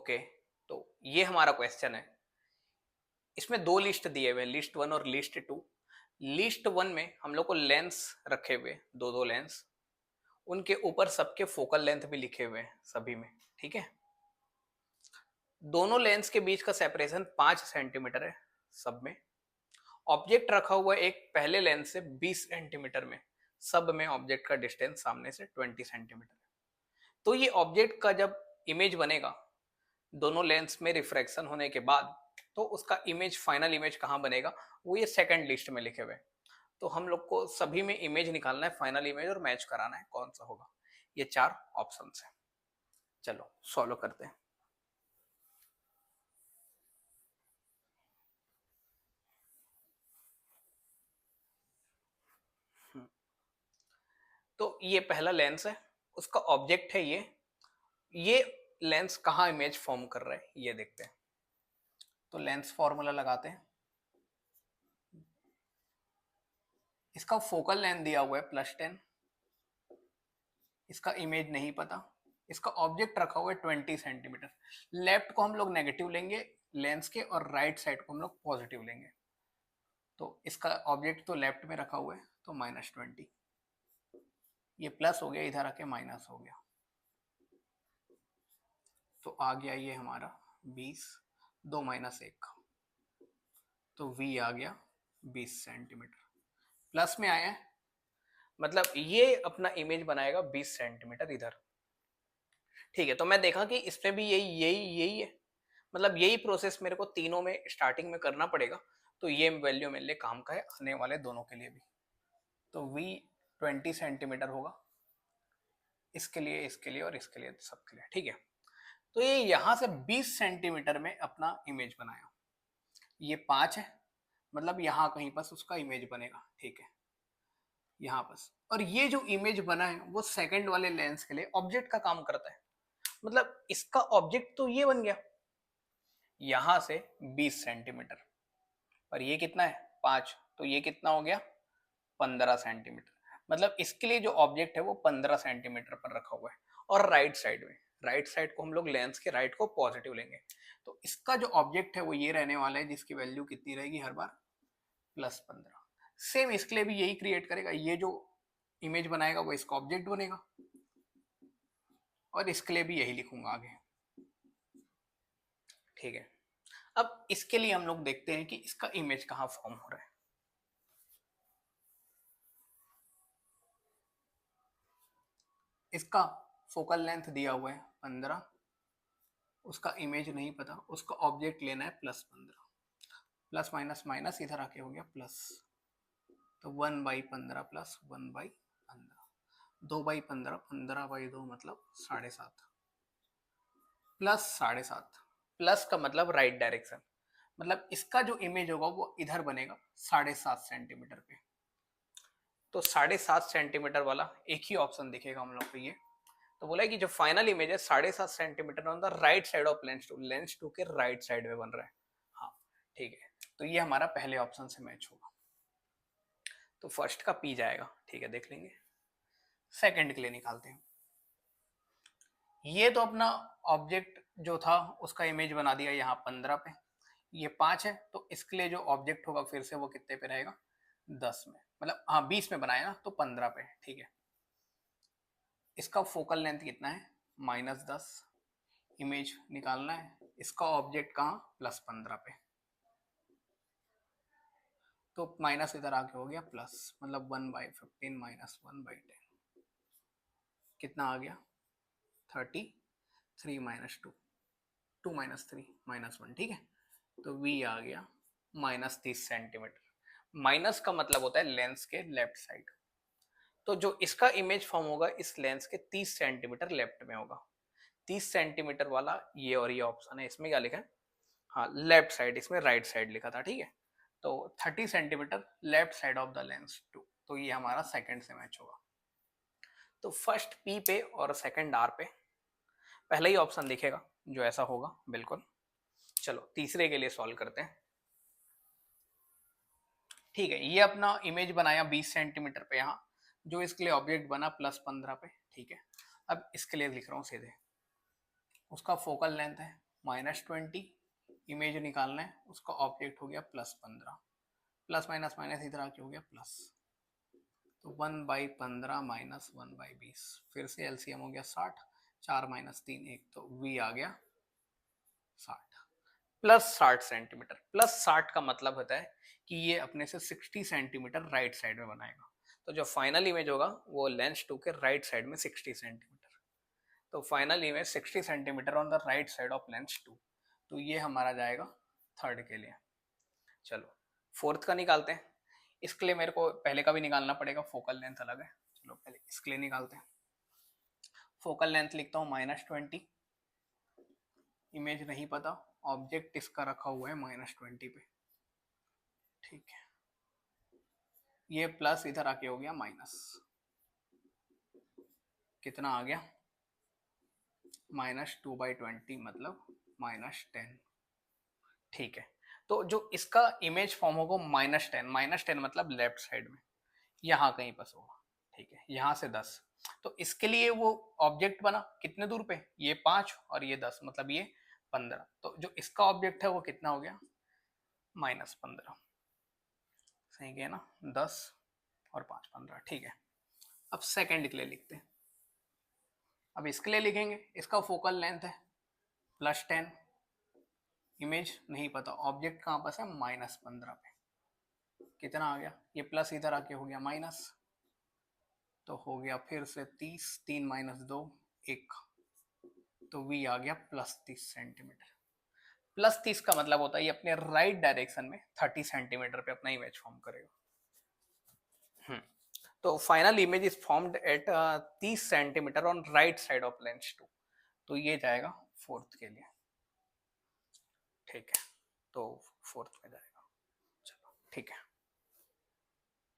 Okay, तो ये हमारा क्वेश्चन है। इसमें दो लिस्ट दिए हुए, लिस्ट वन और लिस्ट टू। लिस्ट वन में हम लोग को लेंस रखे हुए, दो दो लेंस, उनके ऊपर सबके फोकल लेंथ भी लिखे हुए हैं सभी में, ठीक है। दोनों लेंस के बीच का सेपरेशन 5 सेंटीमीटर है सब में। ऑब्जेक्ट रखा हुआ है एक पहले लेंस से 20 सेंटीमीटर में, सब में ऑब्जेक्ट का डिस्टेंस सामने से 20 सेंटीमीटर है। तो ये ऑब्जेक्ट का जब इमेज बनेगा दोनों लेंस में रिफ्रैक्शन होने के बाद, तो उसका इमेज, फाइनल इमेज कहाँ बनेगा, वो ये सेकंड लिस्ट में लिखे हुए। तो हम लोग को सभी में इमेज निकालना है, फाइनल इमेज, और मैच कराना है कौन सा होगा। ये 4 ऑप्शंस है। चलो सॉल्व करते हैं। तो ये पहला लेंस है, उसका ऑब्जेक्ट है ये लेंस कहाँ इमेज फॉर्म कर रहा है ये देखते हैं। तो लेंस फॉर्मूला लगाते हैं। इसका फोकल लेंथ दिया हुआ है +10, इसका इमेज नहीं पता, इसका ऑब्जेक्ट रखा हुआ है 20 सेंटीमीटर। लेफ्ट को हम लोग नेगेटिव लेंगे लेंस के, और राइट साइड को हम लोग पॉजिटिव लेंगे। तो इसका ऑब्जेक्ट तो लेफ्ट में रखा हुआ है, तो -20, ये प्लस हो गया, इधर आके माइनस हो गया, तो आ गया ये हमारा 20, 2 - 1, तो V आ गया 20 सेंटीमीटर। प्लस में आया है, मतलब ये अपना इमेज बनाएगा 20 सेंटीमीटर इधर। ठीक है, तो मैं देखा कि इसमें भी यही यही यही है, मतलब यही प्रोसेस मेरे को तीनों में स्टार्टिंग में करना पड़ेगा। तो ये वैल्यू मेरे लिए काम का है, आने वाले दोनों के लिए भी। तो V 20 सेंटीमीटर होगा, इसके लिए और इसके लिए, सबके लिए, ठीक है। तो ये यहां से 20 सेंटीमीटर में अपना इमेज बनाया। ये 5 है, मतलब यहां कहीं पर उसका इमेज बनेगा, ठीक है, यहाँ पर। और ये जो इमेज बना है वो सेकंड वाले लेंस के लिए ऑब्जेक्ट का काम करता है, मतलब इसका ऑब्जेक्ट तो ये बन गया यहां से 20 सेंटीमीटर, और ये कितना है 5, तो ये कितना हो गया 15 सेंटीमीटर। मतलब इसके लिए जो ऑब्जेक्ट है वो 15 सेंटीमीटर पर रखा हुआ है। और राइट साइड में, राइट साइड को हम लोग लेंस के राइट को पॉजिटिव लेंगे, तो इसका जो ऑब्जेक्ट है वो ये रहने वाला है, जिसकी वैल्यू कितनी रहेगी हर बार +15। सेम इसके लिए भी यही क्रिएट करेगा, ये जो इमेज बनाएगा वो इसका ऑब्जेक्ट बनेगा, और इसके लिए भी यही लिखूंगा आगे, ठीक है। अब इसके लिए हम लोग देखते हैं कि इसका इमेज कहाँ फॉर्म हो रहा है। इसका फोकल लेंथ दिया हुआ है 15, उसका इमेज नहीं पता, उसका ऑब्जेक्ट लेना है +15, प्लस माइनस माइनस इधर आके हो गया प्लस, तो 1/15 प्लस 1/15, 2/15, 15/2 मतलब 7.5, प्लस 7.5, प्लस का मतलब राइट डायरेक्शन, मतलब इसका जो इमेज होगा वो इधर बनेगा 7.5 सेंटीमीटर पे। तो 7.5 सेंटीमीटर वाला एक ही ऑप्शन दिखेगा हम लोग को ये। तो बोला है कि जो फाइनल इमेज है 7.5 centimetre on the right side of lens two के राइट साइड में बन रहा है। हाँ ठीक है, तो ये हमारा पहले ऑप्शन से मैच होगा, तो फर्स्ट का पी जाएगा, ठीक है, देख लेंगे। सेकंड के लिए निकालते हैं। ये तो अपना ऑब्जेक्ट जो था उसका इमेज बना दिया यहाँ 15 पे, ये 5 है, तो इसके लिए जो ऑब्जेक्ट होगा फिर से वो कितने पे रहेगा 10 में, मतलब हाँ 20 में बनाया ना, तो 15 पे, ठीक है। इसका फोकल लेंथ कितना है -10, इमेज निकालना है, इसका ऑब्जेक्ट कहाँ +15 पे, तो माइनस इधर आके हो गया प्लस, मतलब 1/15 -1/10, कितना आ गया 33 -2, 2 - 3 -1, ठीक है। तो V आ गया -30 सेंटीमीटर। माइनस का मतलब होता है लेंस के लेफ्ट साइड, तो जो इसका इमेज फॉर्म होगा इस लेंस के 30 सेंटीमीटर लेफ्ट में होगा। 30 सेंटीमीटर वाला ये, और ये ऑप्शन है, इसमें क्या लिखा है, हाँ लेफ्ट साइड, इसमें राइट साइड लिखा था, ठीक है। तो 30 centimetre left side of the lens two, तो ये हमारा सेकंड से मैच होगा। तो फर्स्ट पी पे और सेकंड आर पे पहला ही ऑप्शन दिखेगा जो ऐसा होगा बिल्कुल। चलो तीसरे के लिए सॉल्व करते हैं। ठीक है, ये अपना इमेज बनाया 20 सेंटीमीटर पे, यहाँ जो इसके लिए ऑब्जेक्ट बना +15 पे, ठीक है। अब इसके लिए लिख रहा हूँ सीधे, उसका फोकल लेंथ है -20, इमेज निकालना है, उसका ऑब्जेक्ट हो गया +15, प्लस माइनस माइनस इधर आके हो गया प्लस, तो 1/15 माइनस 1/20, फिर से एलसीएम हो गया 60, 4 माइनस 3 1, तो वी आ गया 60 +60 सेंटीमीटर। +60 का मतलब होता है कि ये अपने से 60 सेंटीमीटर राइट साइड में बनाएगा, तो जो फाइनल इमेज होगा वो लेंस 2 के राइट साइड में 60 सेंटीमीटर, तो final image 60 centimetre on the right side of lens 2, तो ये हमारा जाएगा थर्ड के लिए। चलो फोर्थ का निकालते हैं, इसके लिए मेरे को पहले का भी निकालना पड़ेगा, फोकल लेंथ अलग है। चलो पहले इसके लिए निकालते हैं। फोकल लेंथ लिखता हूँ -20, इमेज नहीं पता, ऑब्जेक्ट इसका रखा हुआ है -20 पे, ठीक है। ये प्लस इधर आके हो गया माइनस, कितना आ गया -2/20 मतलब -10, ठीक है। तो जो इसका इमेज फॉर्म होगा -10 मतलब लेफ्ट साइड में, यहाँ कहीं पास होगा, ठीक है, यहाँ से 10, तो इसके लिए वो ऑब्जेक्ट बना कितने दूर पे, ये 5 और ये 10 मतलब ये 15, तो जो इसका ऑब्जेक्ट है वो कितना हो गया -15, सही है ना, 10 और 5 15, ठीक है। अब सेकंड के लिए लिखते हैं, अब इसके लिए लिखेंगे, इसका फोकल लेंथ है +10, इमेज नहीं पता, ऑब्जेक्ट कहाँ पास है -15 पे, कितना आ गया, ये प्लस इधर आके हो गया माइनस, तो हो गया फिर से 30, 3 माइनस 2 1, तो वी आ गया +30 सेंटीमीटर। +30 का मतलब होता है ये अपने राइट डायरेक्शन में 30 सेंटीमीटर पे अपना इमेज फॉर्म करेगा। तो final image is formed at 30 centimetre on right side of lens 2, तो ये जाएगा फोर्थ के लिए, ठीक है, तो फोर्थ में जाएगा। चलो ठीक है।